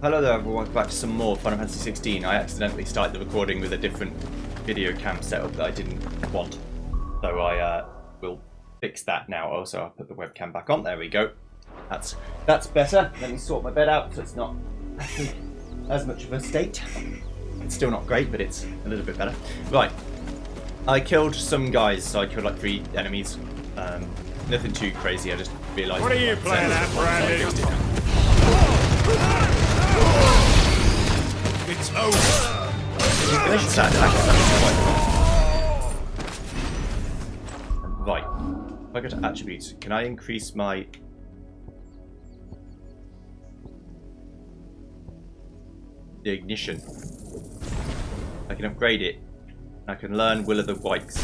Hello there everyone, welcome back to some more Final Fantasy XVI. I accidentally started the recording with a different video cam setup that I didn't want. So I will fix that now. Also, I'll put the webcam back on. There we go. That's better. Let me sort my bed out so it's not as much of a state. It's still not great, but it's a little bit better. Right. I killed some guys, so I killed like 3 enemies. Nothing too crazy, I just realised... What are you playing at, Brandy? It's over. Finish that attack. Right. If I go to attributes, can I increase my... the ignition? I can upgrade it. I can learn Will of the Wikes. I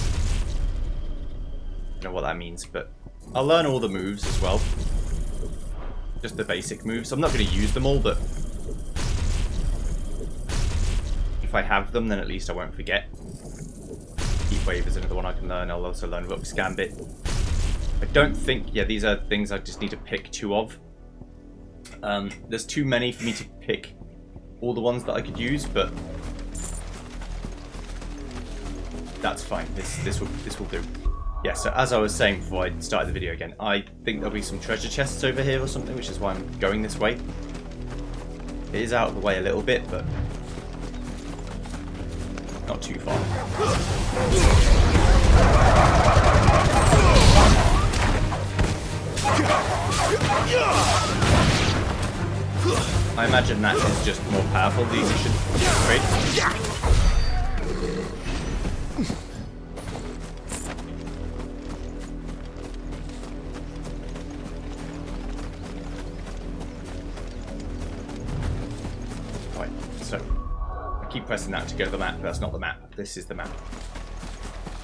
don't know what that means, but I'll learn all the moves as well. Just the basic moves. I'm not going to use them all, but if I have them, then at least I won't forget. Heat Wave is another one I can learn. I'll also learn Rook's Gambit. I don't think... yeah, these are things I just need to pick 2 of. There's too many for me to pick all the ones that I could use, but that's fine. This will do. Yeah, so as I was saying before I started the video again, I think there'll be some treasure chests over here or something, which is why I'm going this way. It is out of the way a little bit, but not too far. I imagine that is just more powerful, the ignition upgrade. Keep pressing that to go to the map, but that's not the map. This is the map.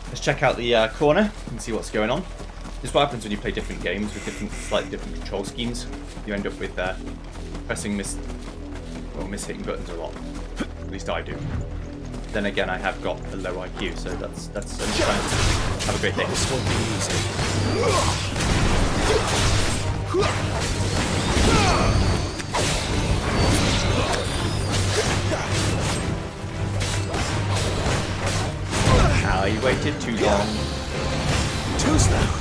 Let's check out the corner and see what's going on. This is what happens when you play different games with slightly different control schemes. You end up with pressing miss-hitting buttons a lot. At least I do. Then again, I have got a low IQ, so that's understandable. Have a great day. This won't be easy. You waited too long. Too slow.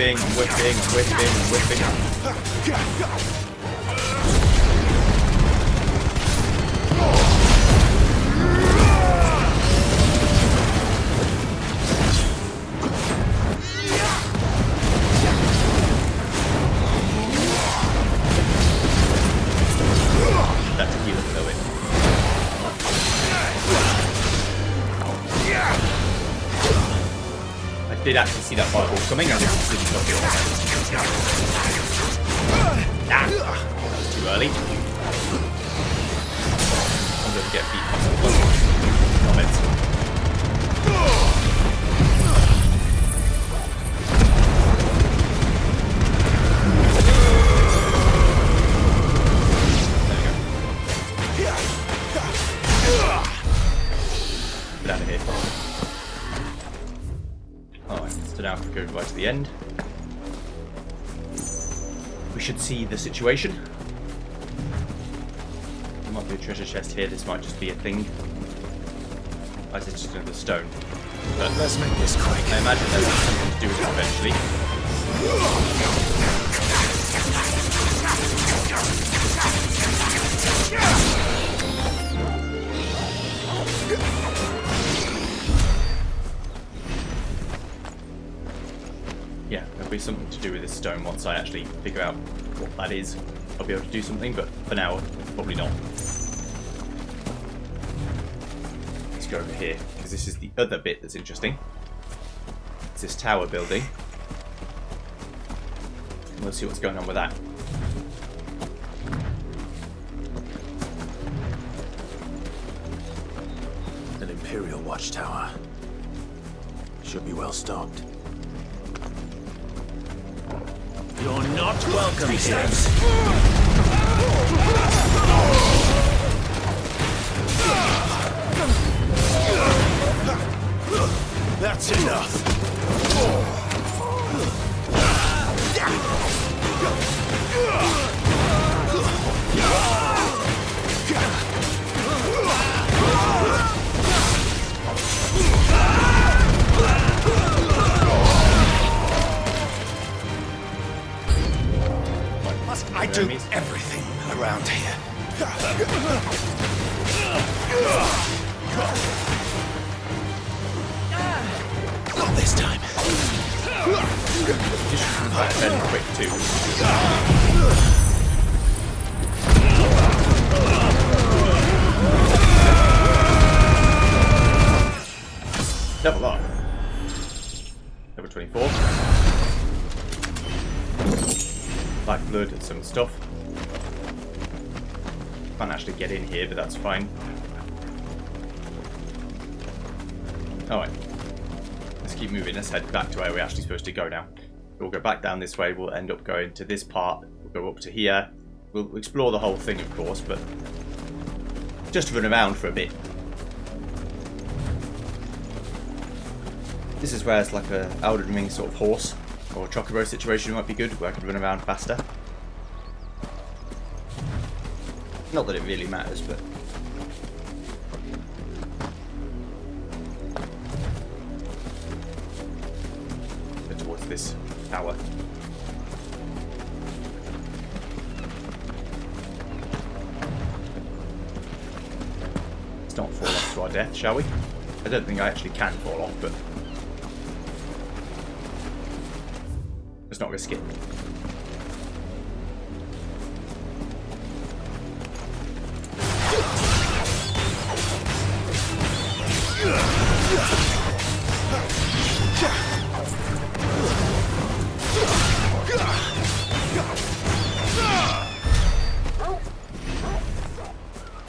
I'm whipping. That tequila though it. I did actually see that fireball coming. I just didn't look it. Ah, that was too early. I'm going to get beat myself. Stop it. Get out of here. So now if we go right to the end, we should see the situation. There might be a treasure chest here, this might just be a thing. I said just another stone. But let's make this quick. I imagine there's something to do with it eventually. Yeah, there'll be something to do with this stone once I actually figure out what that is. I'll be able to do something, but for now, probably not. Let's go over here, because this is the other bit that's interesting. It's this tower building. We'll see what's going on with that. Imperial Watchtower. Should be well stocked. You're not welcome here. That's enough. I do everything around here. Not this time. Just fairly quick too. Level up. Level 24. Black blood and some stuff. Can't actually get in here, but that's fine. Alright. Let's keep moving. Let's head back to where we're actually supposed to go now. We'll go back down this way. We'll end up going to this part. We'll go up to here. We'll explore the whole thing, of course, but just run around for a bit. This is where it's like a Elden Ring sort of horse or chocobo situation might be good, where I can run around faster. Not that it really matters, but go towards this tower. Let's not fall off to our death, shall we? I don't think I actually can fall off, but let's not risk it.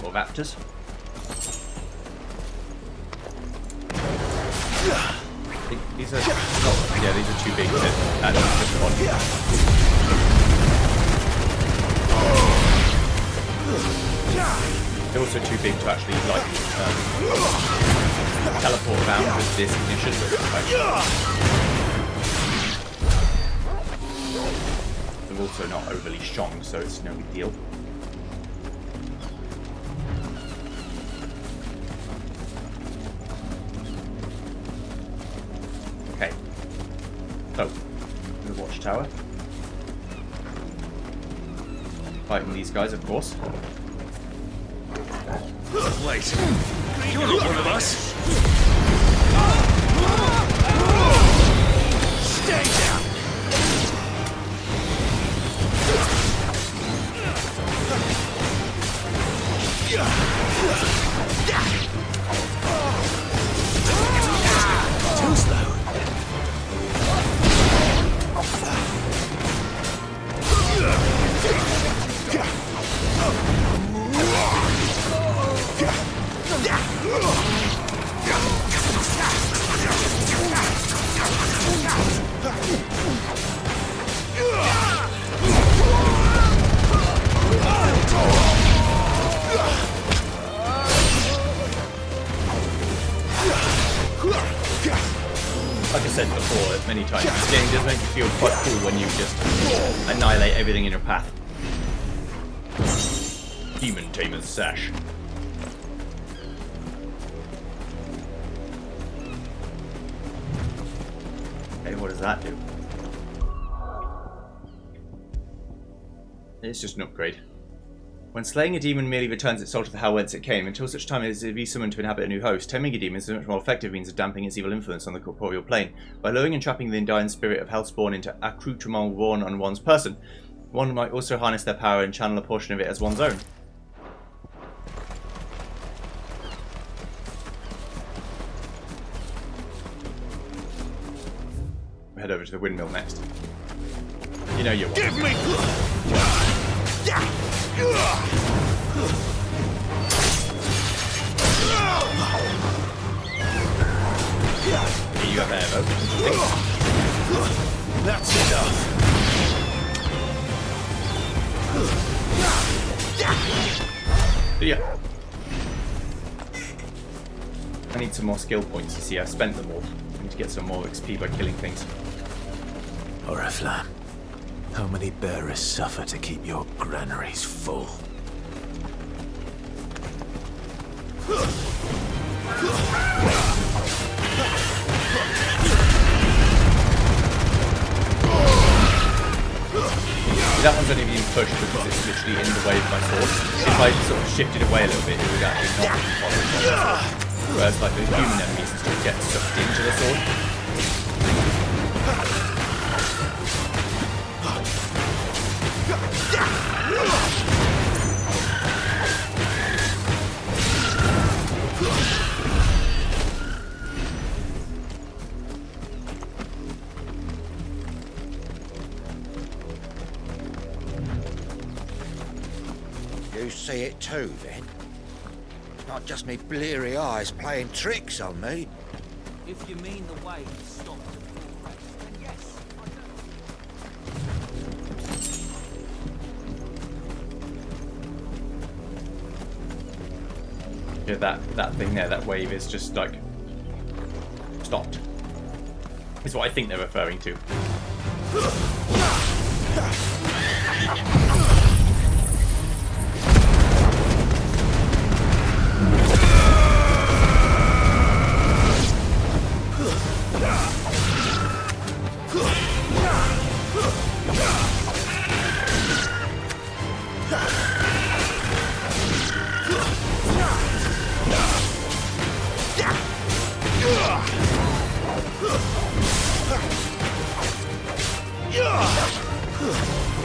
More raptors. These are yeah, these are too big to actually push them on. They're also too big to actually like teleport around with this ignition. They're also not overly strong, so it's no big deal. Okay. So, the watchtower. Fighting these guys, of course. Wait, you're not one of us. Stay down. Too slow. Like I said before many times, this game does make you feel quite cool when you just annihilate everything in your path. Demon Tamer's Sash. Okay, what does that do? It's just an upgrade. When slaying a demon merely returns its soul to the hell whence it came, until such time as it is resummoned to inhabit a new host, taming a demon is a much more effective means of damping its evil influence on the corporeal plane. By luring and trapping the undying spirit of Hellspawn into accoutrement worn on one's person, one might also harness their power and channel a portion of it as one's own. We'll head over to the windmill next. You know you want. Give me. you up there, though. That's enough. Yeah. I need some more skill points. You see, I've spent them all. I need to get some more XP by killing things. Oriflamme, how many bearers suffer to keep your granaries full? That one's only being pushed because it's literally in the way of my sword. If I sort of shifted away a little bit, it would actually not follow the sword. Whereas like the human enemies and stuff get sucked into the sword. You see it too, then? Not just me bleary eyes playing tricks on me. If you mean the way to stop the full race, then yes, I Yeah, that thing there, that wave is just like stopped. Is what I think they're referring to.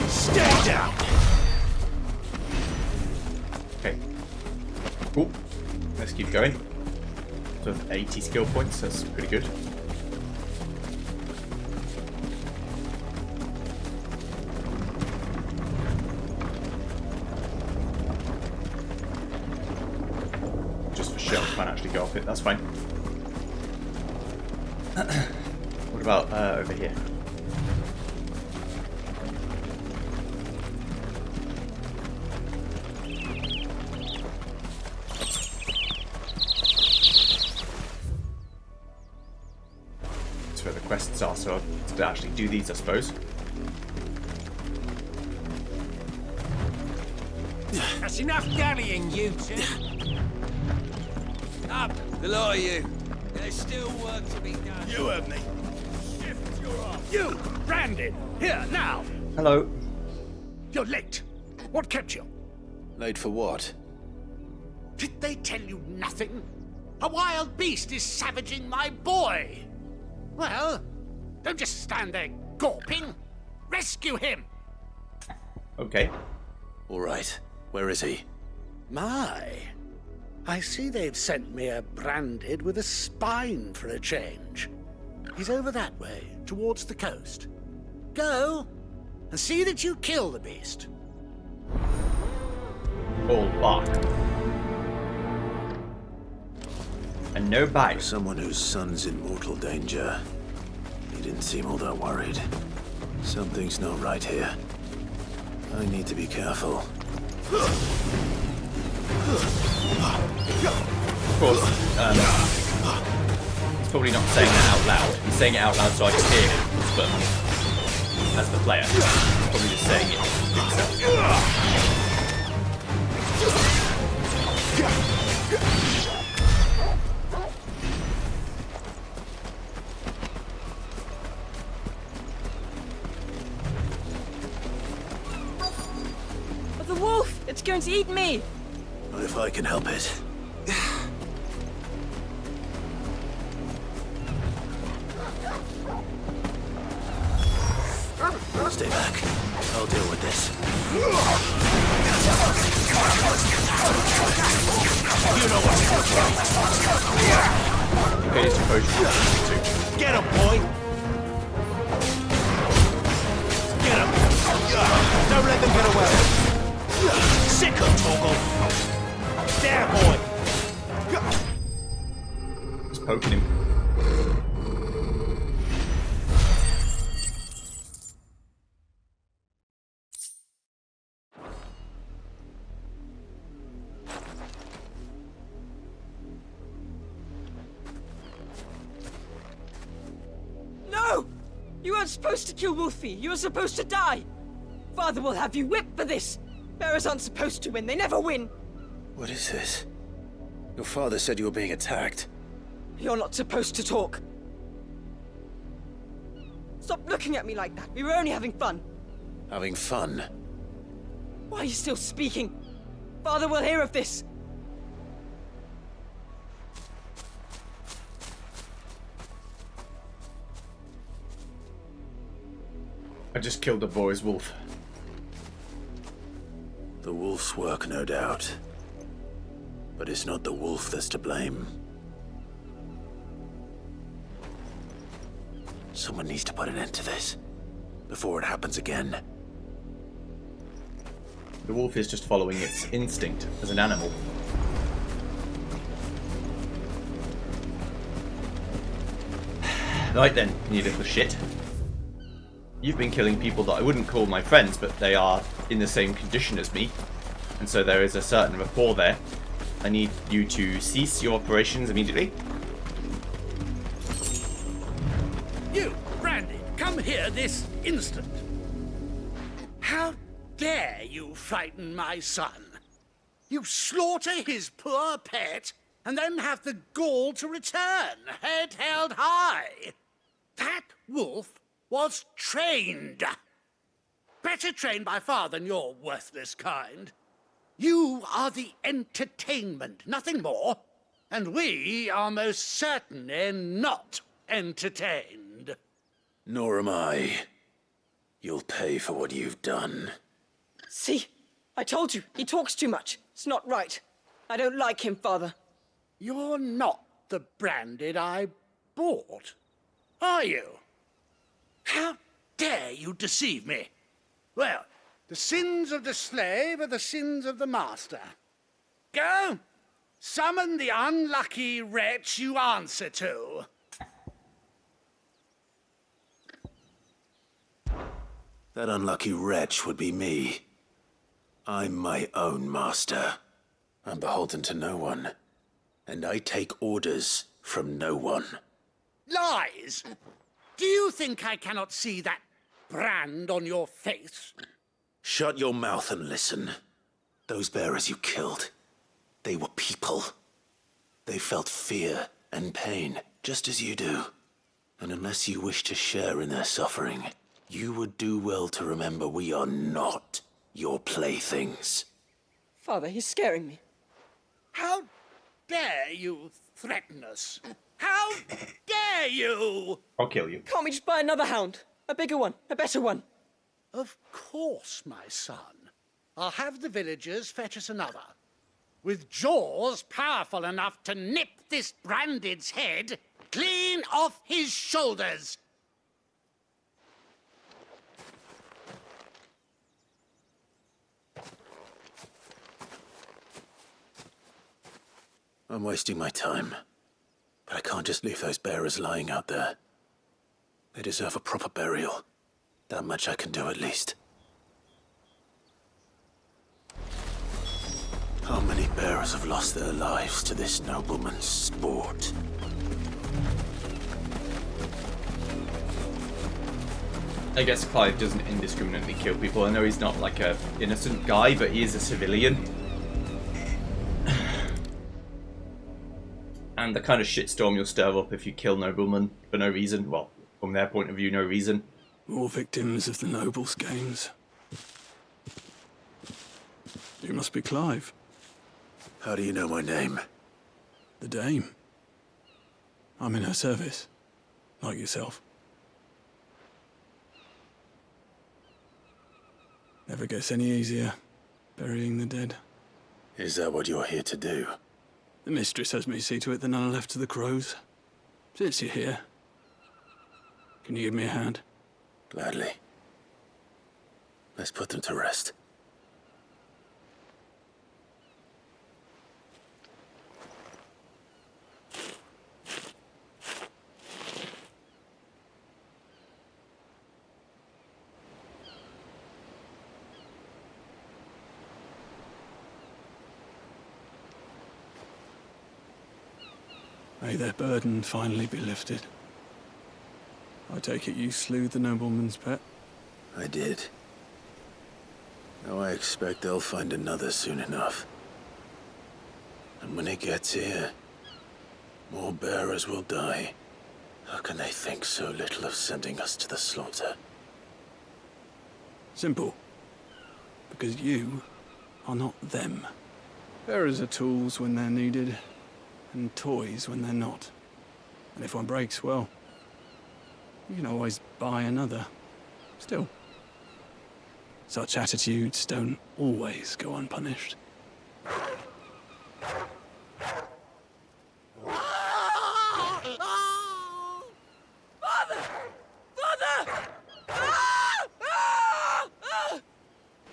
Stay down! Okay. Cool. Let's keep going. So 80 skill points, that's pretty good. Just for show, can't actually go off it, that's fine. What about over here? That's where the quests are, so to actually do these, I suppose. That's enough dallying, you two. Up, the lot of you. There's still work to be done. You heard me. Shift your ass. You, Brandon, here, now! Hello. You're late. What kept you? Late for what? Did they tell you nothing? A wild beast is savaging my boy! Well, don't just stand there gawping. Rescue him! Okay. All right. Where is he? My, I see they've sent me a branded with a spine for a change. He's over that way, towards the coast. Go, and see that you kill the beast. All bark. And no bite. Someone whose son's in mortal danger. He didn't seem all that worried. Something's not right here. I need to be careful. Of course, he's probably not saying that out loud. He's saying it out loud so I can hear it, but as the player, he's probably just saying it himself. The wolf! It's going to eat me! Not if I can help it. Stay back. I'll deal with this. You know what? Okay, it's a potion. Get him, boy! Get him! Don't let them get away! Sick of Toggle! There, boy! Just poking him. You weren't supposed to kill Wolfie. You were supposed to die. Father will have you whipped for this. Bearers aren't supposed to win. They never win. What is this? Your father said you were being attacked. You're not supposed to talk. Stop looking at me like that. We were only having fun. Having fun? Why are you still speaking? Father will hear of this. I just killed the boy's wolf. The wolf's work, no doubt. But it's not the wolf that's to blame. Someone needs to put an end to this, before it happens again. The wolf is just following its instinct as an animal. Right then, you little shit. You've been killing people that I wouldn't call my friends, but they are in the same condition as me. And so there is a certain rapport there. I need you to cease your operations immediately. You, Brandy, come here this instant. How dare you frighten my son? You slaughter his poor pet, and then have the gall to return, head held high. That wolf was trained. Better trained by far than your worthless kind. You are the entertainment, nothing more. And we are most certainly not entertained. Nor am I. You'll pay for what you've done. See? I told you. He talks too much. It's not right. I don't like him, Father. You're not the Branded I bought, are you? How dare you deceive me? Well, the sins of the slave are the sins of the master. Go, summon the unlucky wretch you answer to. That unlucky wretch would be me. I'm my own master. I'm beholden to no one. And I take orders from no one. Lies! Do you think I cannot see that brand on your face? Shut your mouth and listen. Those bearers you killed, they were people. They felt fear and pain, just as you do. And unless you wish to share in their suffering, you would do well to remember we are not your playthings. Father, he's scaring me. How dare you threaten us? How dare you? I'll kill you. Can't we just buy another hound? A bigger one, a better one. Of course, my son. I'll have the villagers fetch us another. With jaws powerful enough to nip this Branded's head clean off his shoulders. I'm wasting my time. But I can't just leave those bearers lying out there. They deserve a proper burial. That much I can do at least. How many bearers have lost their lives to this nobleman's sport? I guess Clive doesn't indiscriminately kill people. I know he's not like a innocent guy, but he is a civilian. And the kind of shitstorm you'll stir up if you kill noblemen for no reason. Well, from their point of view, no reason. More victims of the nobles' games. You must be Clive. How do you know my name? The Dame. I'm in her service, like yourself. Never gets any easier, burying the dead. Is that what you're here to do? The mistress has me see to it that none are left to the crows. Since you're here, can you give me a hand? Gladly. Let's put them to rest. May their burden finally be lifted. I take it you slew the nobleman's pet? I did. Now I expect they'll find another soon enough. And when it gets here, more bearers will die. How can they think so little of sending us to the slaughter? Simple. Because you are not them. Bearers are tools when they're needed, and toys when they're not. And if one breaks, well, you can always buy another. Still, such attitudes don't always go unpunished.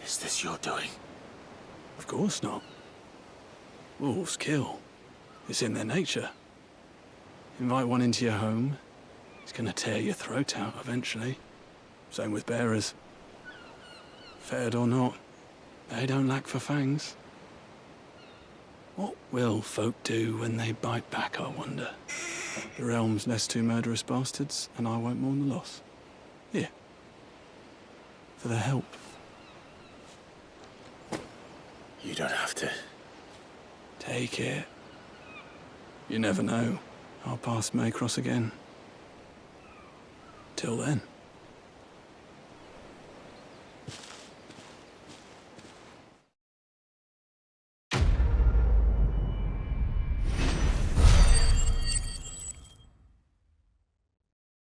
Is this your doing? Of course not. Wolves kill. It's in their nature. Invite one into your home, he's gonna tear your throat out eventually. Same with bearers. Fed or not, they don't lack for fangs. What will folk do when they bite back, I wonder? The realm's nest two murderous bastards, and I won't mourn the loss. Here. For their help. You don't have to. Take it. You never know. Our paths may cross again. Till then.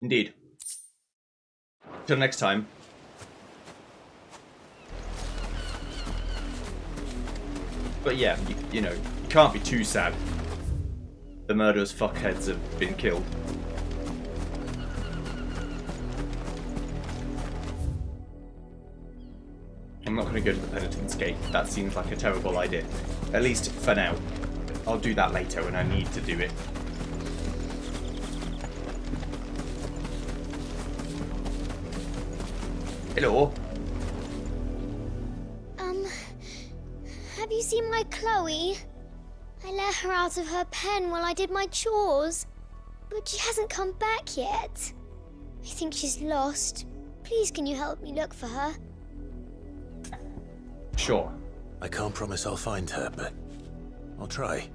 Indeed. Till next time. But yeah, you know, you can't be too sad. The murderous fuckheads have been killed. I'm not going to go to the Penitent's Gate. That seems like a terrible idea. At least for now. I'll do that later when I need to do it. Hello. Have you seen my Chloe? I let her out of her pen while I did my chores, but she hasn't come back yet. I think she's lost. Please, can you help me look for her? Sure. I can't promise I'll find her, but I'll try.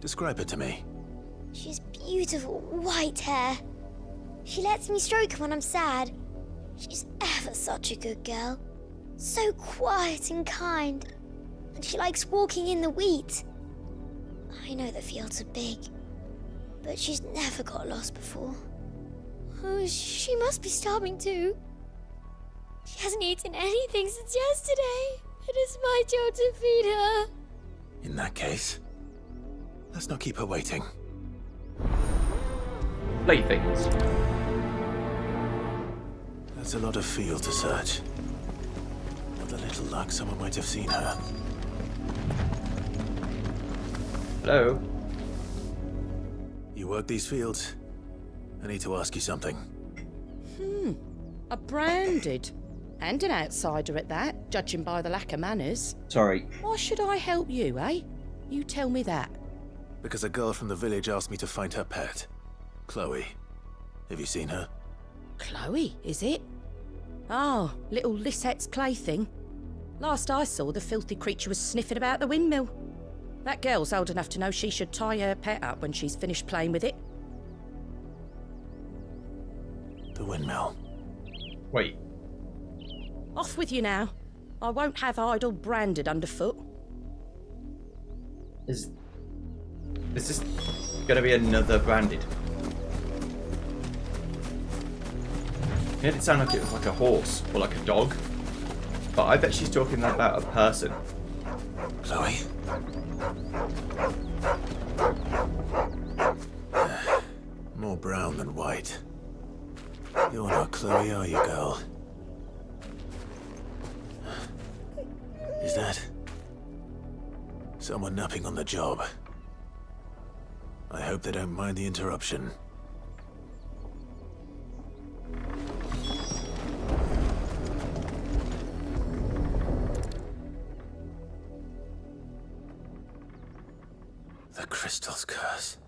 Describe her to me. She has beautiful white hair. She lets me stroke her when I'm sad. She's ever such a good girl. So quiet and kind. And she likes walking in the wheat. I know the fields are big, but she's never got lost before. Oh, she must be starving too. She hasn't eaten anything since yesterday. It is my job to feed her. In that case, let's not keep her waiting. Playthings. That's a lot of field to search. With a little luck, someone might have seen her. Hello. You work these fields? I need to ask you something. A branded. And an outsider at that, judging by the lack of manners. Sorry. Why should I help you, eh? You tell me that. Because a girl from the village asked me to find her pet. Chloe. Have you seen her? Chloe, is it? Oh, little Lisette's plaything. Last I saw, the filthy creature was sniffing about the windmill. That girl's old enough to know she should tie her pet up when she's finished playing with it. The windmill. Wait. Off with you now. I won't have idle branded underfoot. Is this gonna be another branded? It made it sound like it was like a horse or like a dog. But I bet she's talking about a person. Chloe? More brown than white. You're not Chloe, are you, girl? Is that someone napping on the job? I hope they don't mind the interruption. The crystal's curse.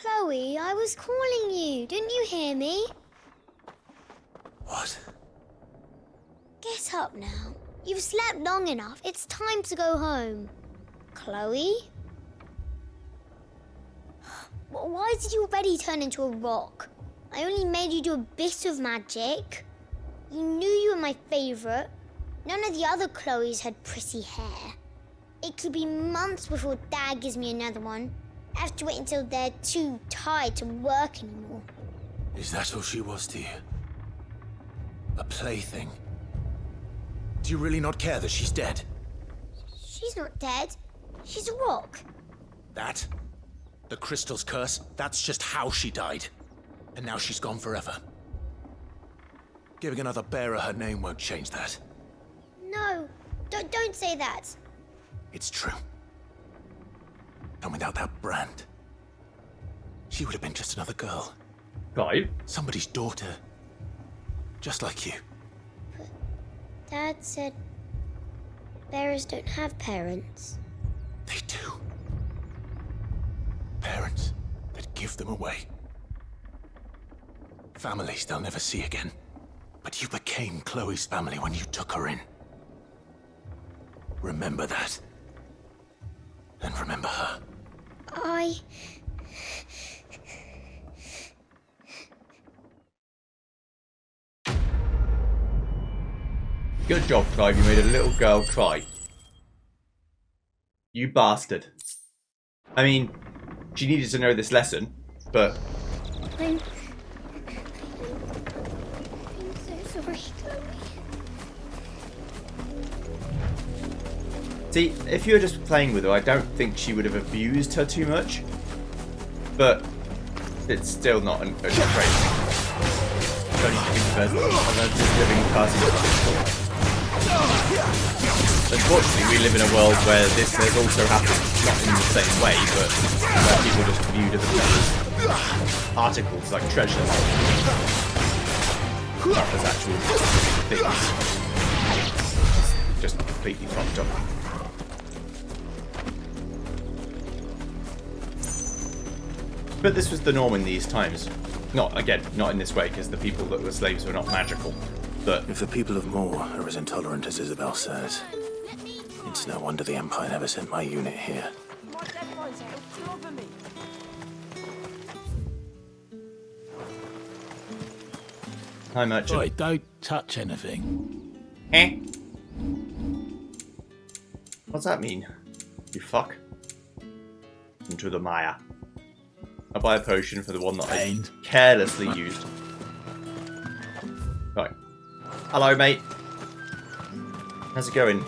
Chloe, I was calling you. Didn't you hear me? What? Get up now. You've slept long enough. It's time to go home. Chloe? Why did you already turn into a rock? I only made you do a bit of magic. You knew you were my favourite. None of the other Chloes had pretty hair. It could be months before Dad gives me another one. I have to wait until they're too tired to work anymore. Is that all she was to you? A plaything? Do you really not care that she's dead? She's not dead. She's a rock. That? The crystal's curse? That's just how she died. And now she's gone forever. Giving another bearer her name won't change that. No, don't say that. It's true. And without that brand, she would have been just another girl. Right. Somebody's daughter. Just like you. But Dad said bearers don't have parents. They do. Parents that give them away. Families they'll never see again. But you became Chloe's family when you took her in. Remember that. And remember her. Good job, Clive. You made a little girl cry. You bastard. I mean, she needed to know this lesson, but... I'm so sorry, Chloe. See, if you were just playing with her, I don't think she would have abused her too much. But it's still not a great thing. Don't you think of just living party. Unfortunately, we live in a world where this has also happened, not in the same way, but where people just viewed them as articles, like treasures, not as actual things. Just completely fucked up. But this was the norm in these times. Not in this way, because the people that were slaves were not magical. But if the people of Moor are as intolerant as Isabel says, it's no wonder the Empire never sent my unit here. Hi, merchant. Oi, don't touch anything. Eh? What's that mean? You fuck. Into the mire. I'll buy a potion for the one that I carelessly used. Right. Hello, mate. How's it going?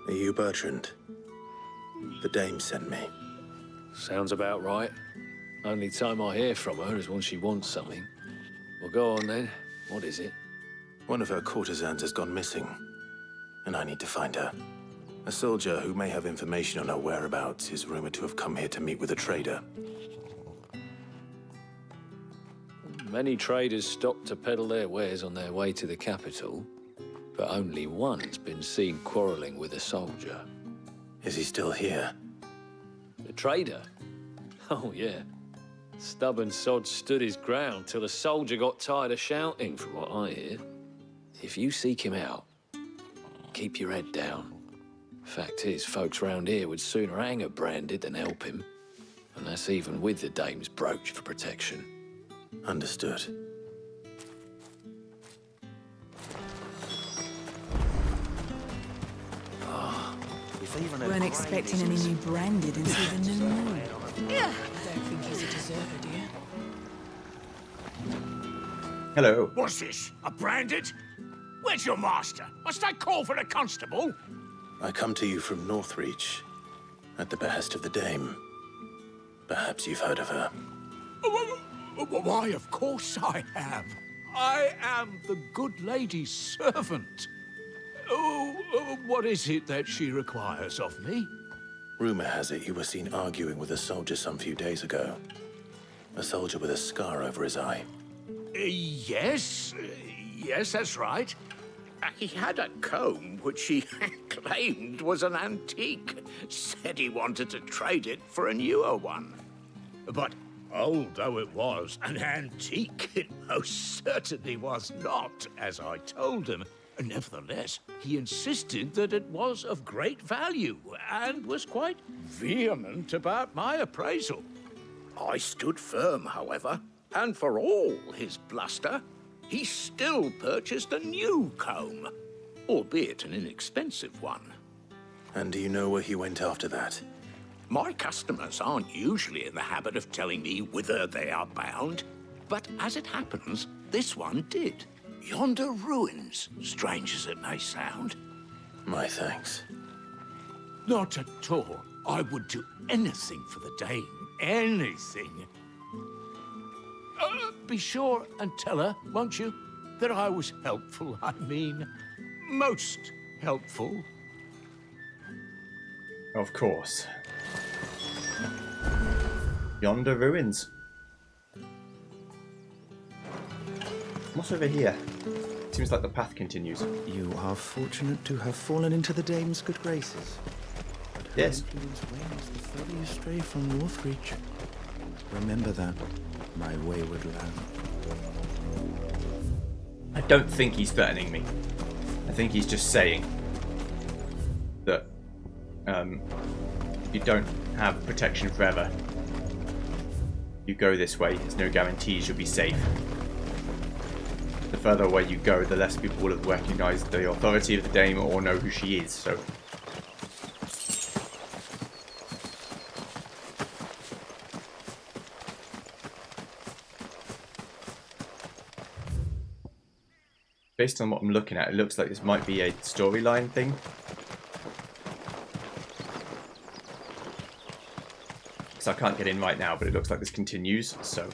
Are you Bertrand? The dame sent me. Sounds about right. Only time I hear from her is when she wants something. Well, go on then. What is it? One of her courtesans has gone missing, and I need to find her. A soldier who may have information on her whereabouts is rumored to have come here to meet with a trader. Many traders stop to peddle their wares on their way to the capital, but only one's been seen quarreling with a soldier. Is he still here? The trader? Oh, yeah. Stubborn sod stood his ground till the soldier got tired of shouting, from what I hear. If you seek him out, keep your head down. Fact is, folks round here would sooner hang a branded than help him. And that's even with the dame's brooch for protection. Understood. Weren't expecting any new branded until the new moon. Yeah. I don't think he's a deserter, dear. Hello. What's this? A branded? Where's your master? Must I call for the constable? I come to you from Northreach, at the behest of the dame. Perhaps you've heard of her. Why, of course I have. I am the good lady's servant. What is it that she requires of me? Rumor has it you were seen arguing with a soldier some few days ago. A soldier with a scar over his eye. Yes, that's right. He had a comb which he claimed was an antique. Said he wanted to trade it for a newer one. But old though it was, an antique it most certainly was not, as I told him. Nevertheless, he insisted that it was of great value and was quite vehement about my appraisal. I stood firm, however, and for all his bluster, he still purchased a new comb, albeit an inexpensive one. And do you know where he went after that? My customers aren't usually in the habit of telling me whither they are bound, but as it happens, this one did. Yonder ruins, strange as it may sound. My thanks. Not at all. I would do anything for the dame. Anything. Be sure and tell her, won't you, that I was helpful. I mean, most helpful. Of course. Yonder ruins. What's over here? Seems like the path continues. You are fortunate to have fallen into the dame's good graces. Yes. Her influence wanes the further you stray from Northreach. Remember that, my wayward lamb. I don't think he's threatening me. I think he's just saying that you don't have protection forever. You go this way, there's no guarantees you'll be safe. The further away you go, the less people will have recognised the authority of the dame or know who she is, so... Based on what I'm looking at, it looks like this might be a storyline thing. So I can't get in right now, but it looks like this continues, so...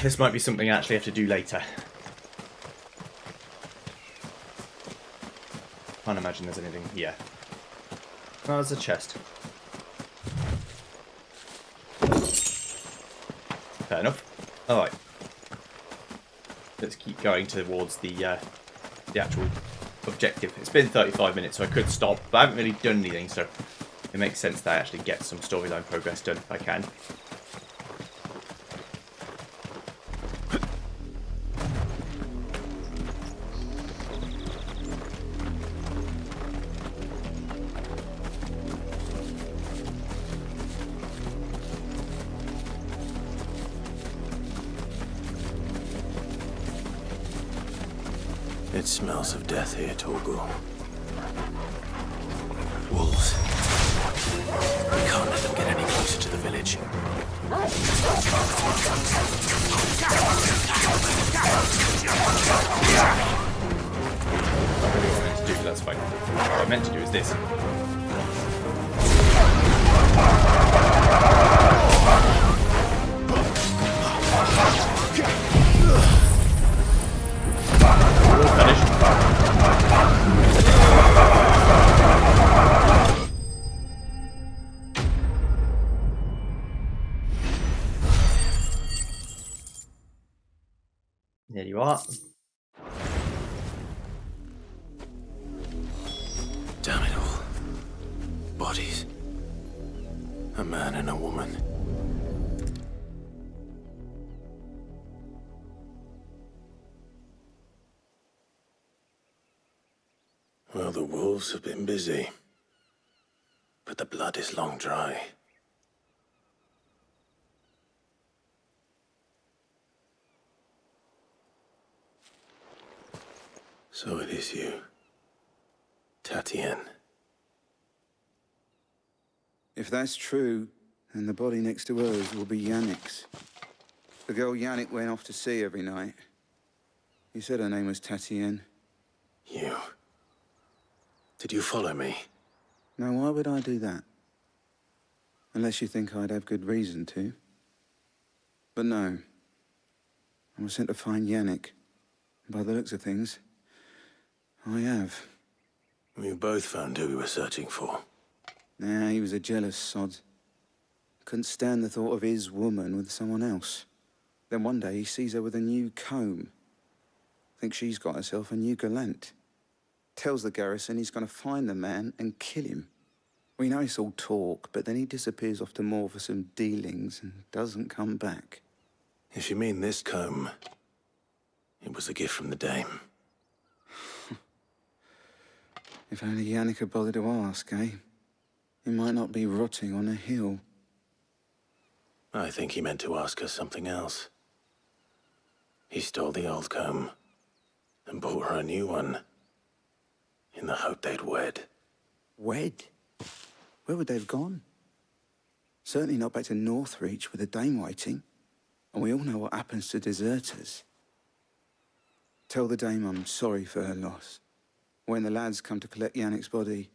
this might be something I actually have to do later. Can't imagine there's anything here. Oh, there's a chest. Fair enough. Alright. Let's keep going towards the actual objective. It's been 35 minutes, so I could stop, but I haven't really done anything, so it makes sense that I actually get some storyline progress done if I can. It smells of death here, Torgal. Wolves. We can't let them get any closer to the village. I really wanted to do, but that's fine. What I meant to do is this. There you are. Damn it all. Bodies. A man and a woman. Well, the wolves have been busy. But the blood is long dry. So it is you, Tatienne. If that's true, then the body next to hers will be Yannick's. The girl Yannick went off to see every night. He said her name was Tatienne. You? Did you follow me? Now, why would I do that? Unless you think I'd have good reason to. But no. I was sent to find Yannick. By the looks of things, I have. We both found who we were searching for. Nah, he was a jealous sod. Couldn't stand the thought of his woman with someone else. Then one day he sees her with a new comb. Thinks she's got herself a new gallant. Tells the garrison he's going to find the man and kill him. We know it's all talk, but then he disappears off to Moor for some dealings and doesn't come back. If you mean this comb, it was a gift from the dame. If only Yannick had bothered to ask, eh? He might not be rotting on a hill. I think he meant to ask her something else. He stole the old comb and bought her a new one in the hope they'd wed. Wed? Where would they have gone? Certainly not back to Northreach with a dame waiting. And we all know what happens to deserters. Tell the dame I'm sorry for her loss. When the lads come to collect Yannick's body,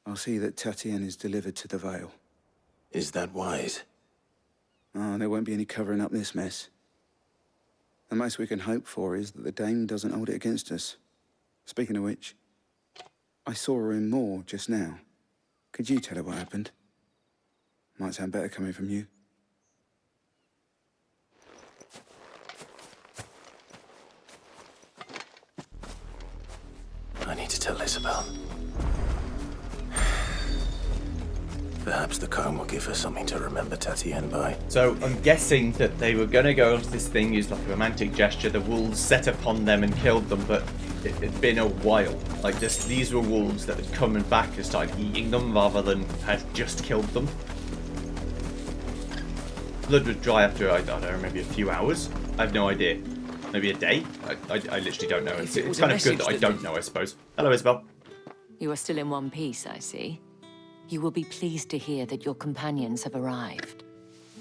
I'll see that Tatienne is delivered to the Vale. Is that wise? Oh, there won't be any covering up this mess. The most we can hope for is that the dame doesn't hold it against us. Speaking of which, I saw her in Moor just now. Could you tell her what happened? Might sound better coming from you. I need to tell Isabel. Perhaps the comb will give her something to remember Tatienne by. So I'm guessing that they were going to go onto this thing, use like a romantic gesture. The wolves set upon them and killed them, but it had been a while. Like these were wolves that had come back and started eating them rather than had just killed them. Blood would dry after, I don't know, maybe a few hours. I have no idea. Maybe a day? I literally don't know. It's kind of good that I don't know, I suppose. Hello, Isabel. You are still in one piece, I see. You will be pleased to hear that your companions have arrived.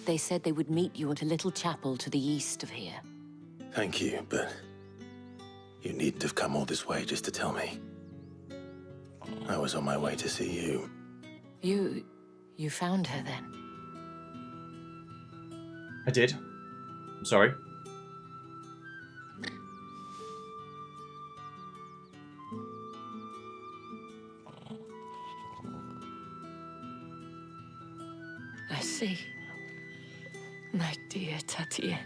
They said they would meet you at a little chapel to the east of here. Thank you, but you needn't have come all this way just to tell me. I was on my way to see you. You found her then? I did. I'm sorry. I see. My dear Tatienne.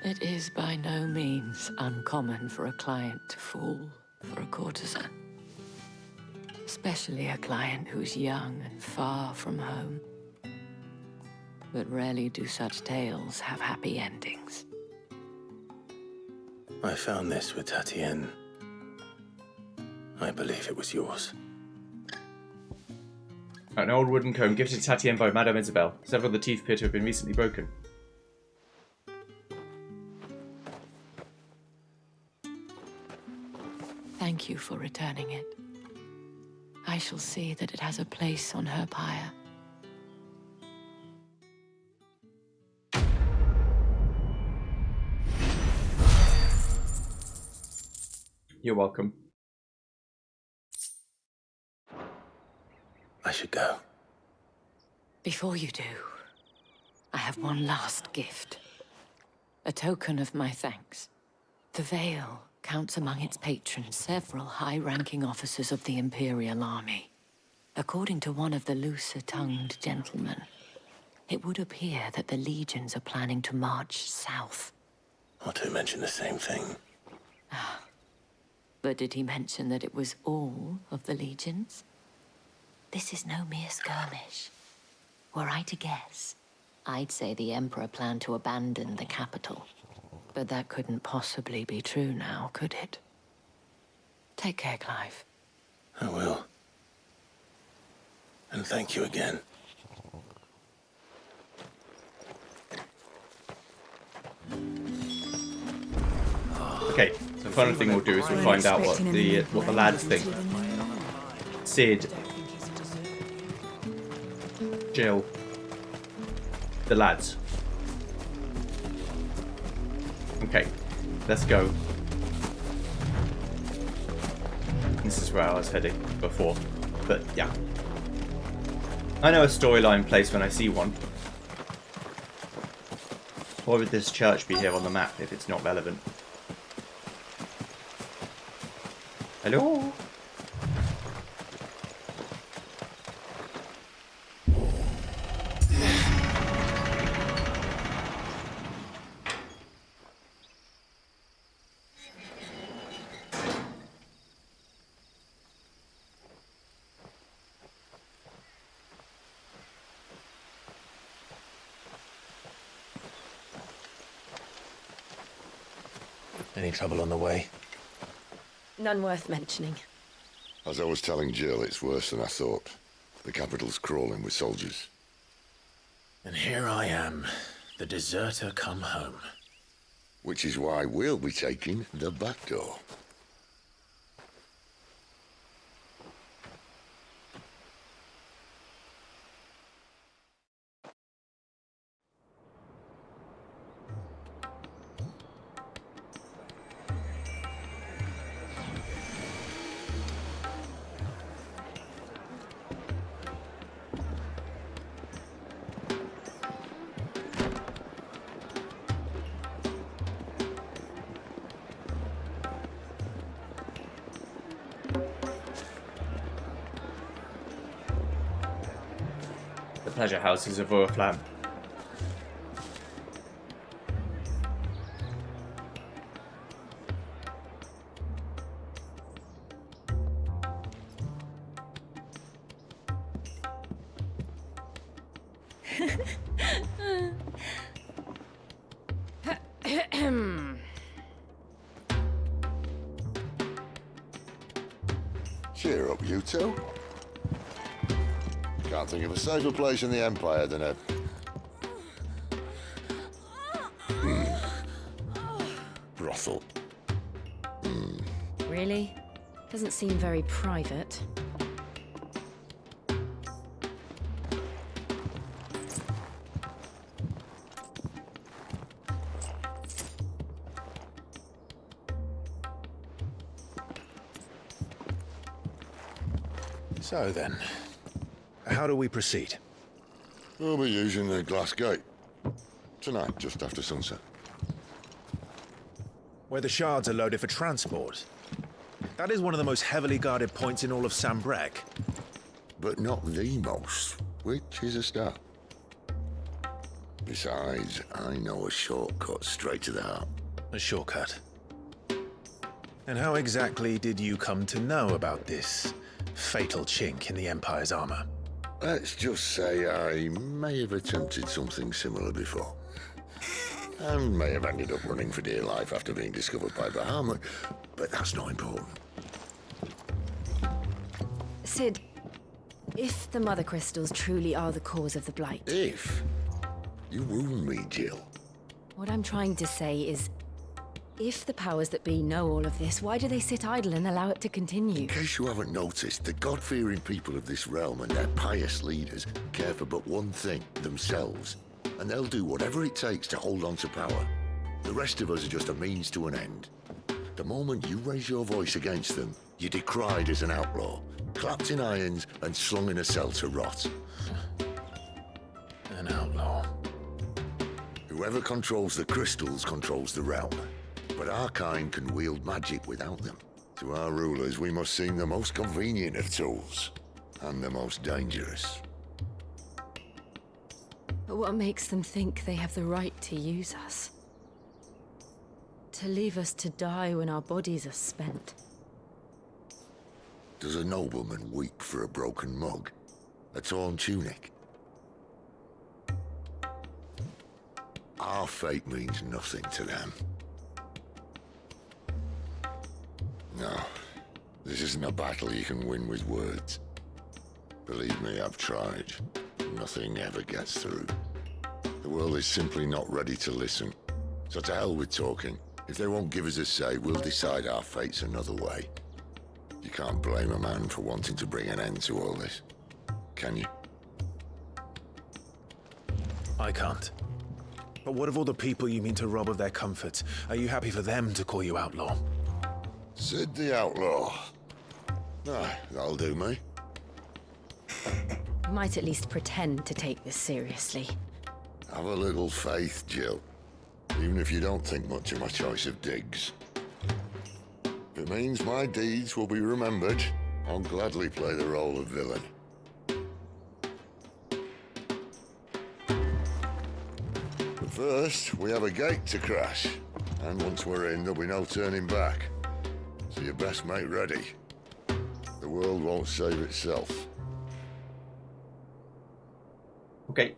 It is by no means uncommon for a client to fall for a courtesan. Especially a client who's young and far from home. But rarely do such tales have happy endings. I found this with Tatienne. I believe it was yours. An old wooden comb gifted to Tatienne by Madame Isabel. Several of the teeth appear to have been recently broken. Thank you for returning it. I shall see that it has a place on her pyre. You're welcome. I should go. Before you do, I have one last gift. A token of my thanks. The Vale counts among its patrons several high-ranking officers of the Imperial Army. According to one of the looser-tongued gentlemen, it would appear that the legions are planning to march south. Not to mention the same thing. But did he mention that it was all of the legions? This is no mere skirmish. Were I to guess, I'd say the Emperor planned to abandon the capital. But that couldn't possibly be true now, could it? Take care, Clive. I will. And thank you again. Okay, so the final thing we'll do is we'll find out what the lads think. Sid, Jill, the lads. Okay, let's go. This is where I was heading before, but yeah. I know a storyline place when I see one. Why would this church be here on the map if it's not relevant? Hello? Any trouble on the way? None worth mentioning. As I was telling Jill, it's worse than I thought. The capital's crawling with soldiers. And here I am, the deserter come home. Which is why we'll be taking the back door. The pleasure houses of Orflam. Cheer up, you two. Can't think of a safer place in the Empire than a... brothel. Really? Doesn't seem very private. So then, how do we proceed? We'll be using the glass gate. Tonight, just after sunset. Where the shards are loaded for transport. That is one of the most heavily guarded points in all of Sambrek. But not the most, which is a start. Besides, I know a shortcut straight to the heart. A shortcut? And how exactly did you come to know about this fatal chink in the Empire's armor? Let's just say I may have attempted something similar before. And may have ended up running for dear life after being discovered by Bahamut, but that's not important. Sid, if the Mothercrystals truly are the cause of the Blight... If? You wound me, Jill. What I'm trying to say is, if the powers that be know all of this, why do they sit idle and allow it to continue? In case you haven't noticed, the God-fearing people of this realm and their pious leaders care for but one thing, themselves. And they'll do whatever it takes to hold on to power. The rest of us are just a means to an end. The moment you raise your voice against them, you're decried as an outlaw, clapped in irons and slung in a cell to rot. An outlaw. Whoever controls the crystals controls the realm. But our kind can wield magic without them. To our rulers, we must seem the most convenient of tools, and the most dangerous. But what makes them think they have the right to use us? To leave us to die when our bodies are spent? Does a nobleman weep for a broken mug? A torn tunic? Our fate means nothing to them. No, this isn't a battle you can win with words. Believe me, I've tried. Nothing ever gets through. The world is simply not ready to listen. So to hell with talking. If they won't give us a say, we'll decide our fates another way. You can't blame a man for wanting to bring an end to all this, can you? I can't. But what of all the people you mean to rob of their comforts? Are you happy for them to call you outlaw? Sid the Outlaw. Aye, that'll do me. You might at least pretend to take this seriously. Have a little faith, Jill. Even if you don't think much of my choice of digs. If it means my deeds will be remembered, I'll gladly play the role of villain. But first, we have a gate to crash. And once we're in, there'll be no turning back. So you best make ready. The world won't save itself. Okay.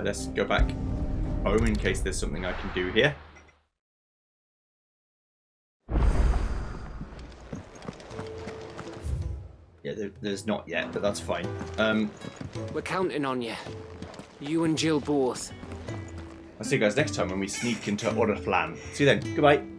Right, let's go back home in case there's something I can do here. Yeah, there's not yet, but that's fine. We're counting on you. You and Jill both. I'll see you guys next time when we sneak into Oriflan. See you then. Goodbye.